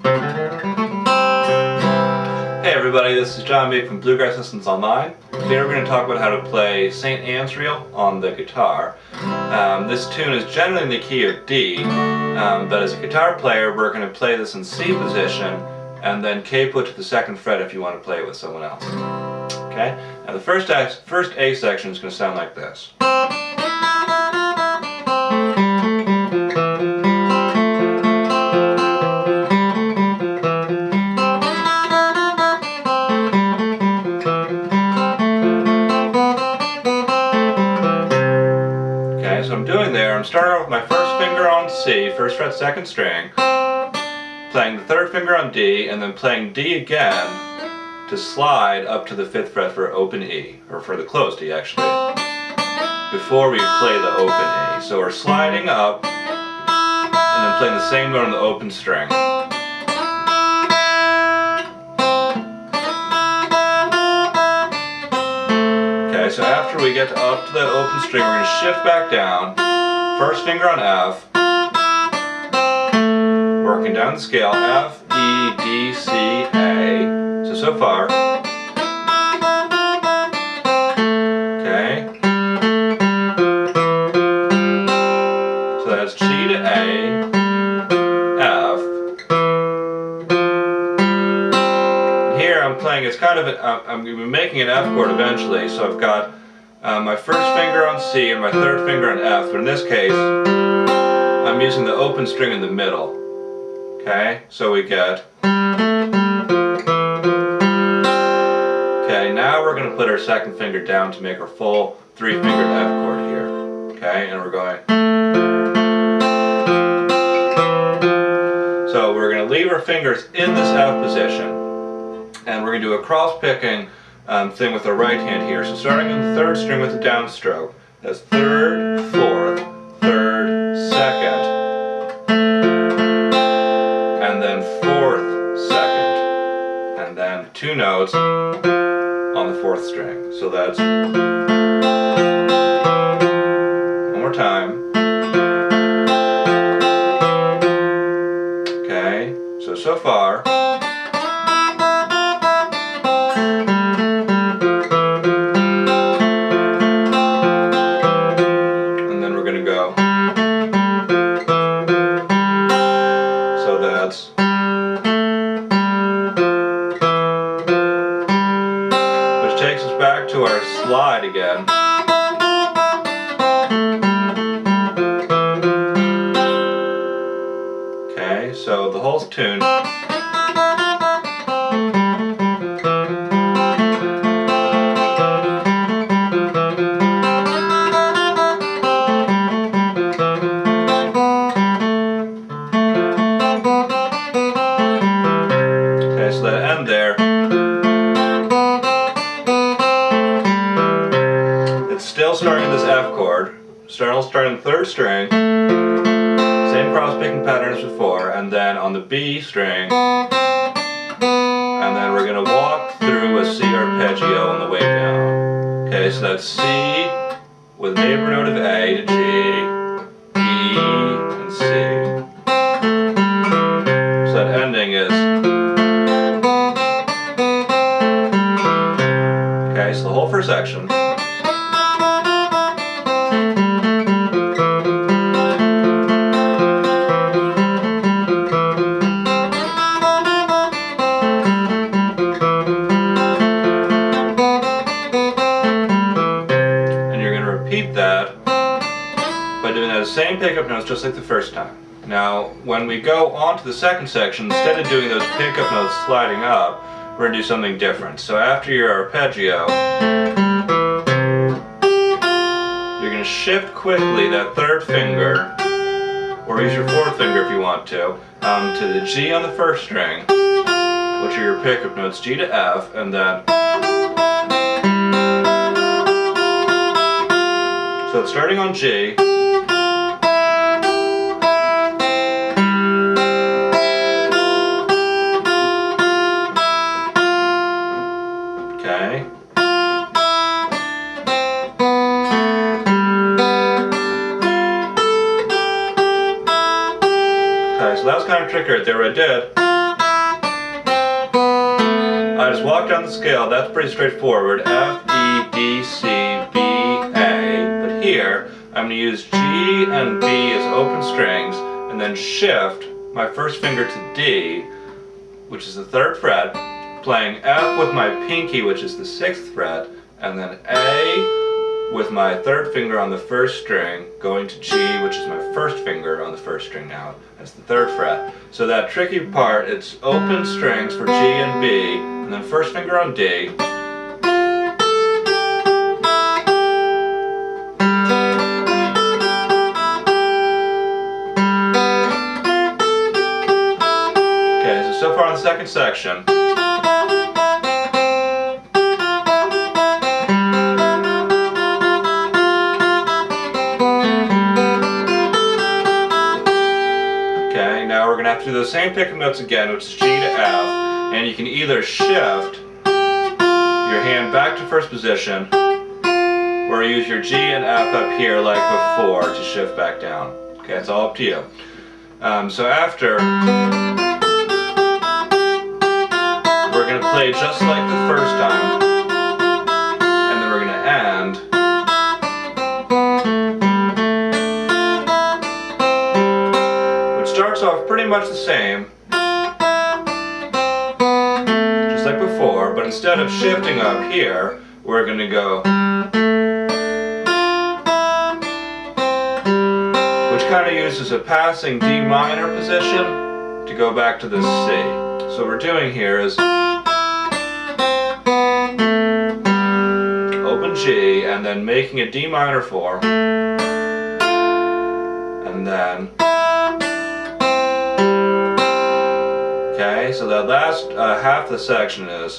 Hey everybody, this is John B from Bluegrass Lessons Online. Today we're going to talk about how to play St. Anne's Reel on the guitar. This tune is generally in the key of D, but as a guitar player we're going to play this in C position and then K put to the second fret if you want to play it with someone else. Okay? Now the first A section is going to sound like this. So I'm doing there, I'm starting off with my first finger on C, first fret, second string, playing the third finger on D, and then playing D again to slide up to the 5th fret for open E, or for the closed E actually, before we play the open E. So we're sliding up, and then playing the same note on the open string. Okay, so after we get up to that open string, we're going to shift back down, first finger on F, working down the scale, F, E, D, C, A, so far. Okay. So that's G to A, F. Here I'm playing, it's kind of, I'm going to be making an F chord eventually, so I've got my first finger on C and my third finger on F, but in this case I'm using the open string in the middle. Okay, so we get, okay, now we're going to put our second finger down to make our full 3-fingered F chord here. Okay, and we're going, so we're going to leave our fingers in this F position, and we're going to do a cross-picking thing with our right hand here. So starting on the 3rd string with the downstroke, that's 3rd, 4th, 3rd, 2nd, and then 4th, 2nd, and then 2 notes on the 4th string. So that's, one more time. Okay, so far. So that's, which takes us back to our slide again. Okay, so the whole tune. So that end there, it's still starting this F chord, starting the 3rd string, same cross-picking pattern as before, and then on the B string, and then we're going to walk through a C arpeggio on the way down. Okay, so that's C with neighbor note of A to G, E, and C. So that ending is, okay, so the whole first section. And you're going to repeat that by doing those same pickup notes just like the first time. Now, when we go on to the second section, instead of doing those pickup notes sliding up, we're going to do something different. So after your arpeggio, you're going to shift quickly that 3rd finger, or use your 4th finger if you want to the G on the 1st string, which are your pickup notes, G to F, and then, so it's starting on G, okay, Okay, so that was kind of tricky right there, what I did. I just walk down the scale. That's pretty straightforward. F, E, D, C, B, A. But here, I'm going to use G and B as open strings, and then shift my first finger to D, which is the 3rd fret, playing F with my pinky, which is the 6th fret, and then A with my 3rd finger on the 1st string, going to G, which is my 1st finger on the 1st string now. That's the 3rd fret. So that tricky part, it's open strings for G and B, and then 1st finger on D. Okay, so far in the 2nd section. Now we're going to have to do those same pickup notes again, which is G to F, and you can either shift your hand back to 1st position, or use your G and F up here like before to shift back down. Okay, it's all up to you. So after, we're going to play just like the first time, and then we're going to end starts off pretty much the same, just like before, but instead of shifting up here, we're going to go, which kind of uses a passing D minor position to go back to the C. So what we're doing here is open G and then making a D minor 4, and then okay, so that last half the section is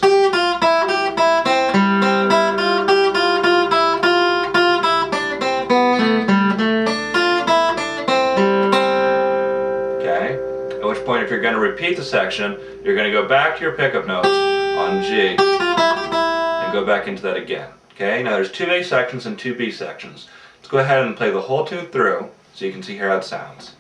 okay, at which point if you're going to repeat the section, you're going to go back to your pickup notes on G and go back into that again. Okay, now there's 2 A sections and 2 B sections. Let's go ahead and play the whole tune through so you can see how it sounds.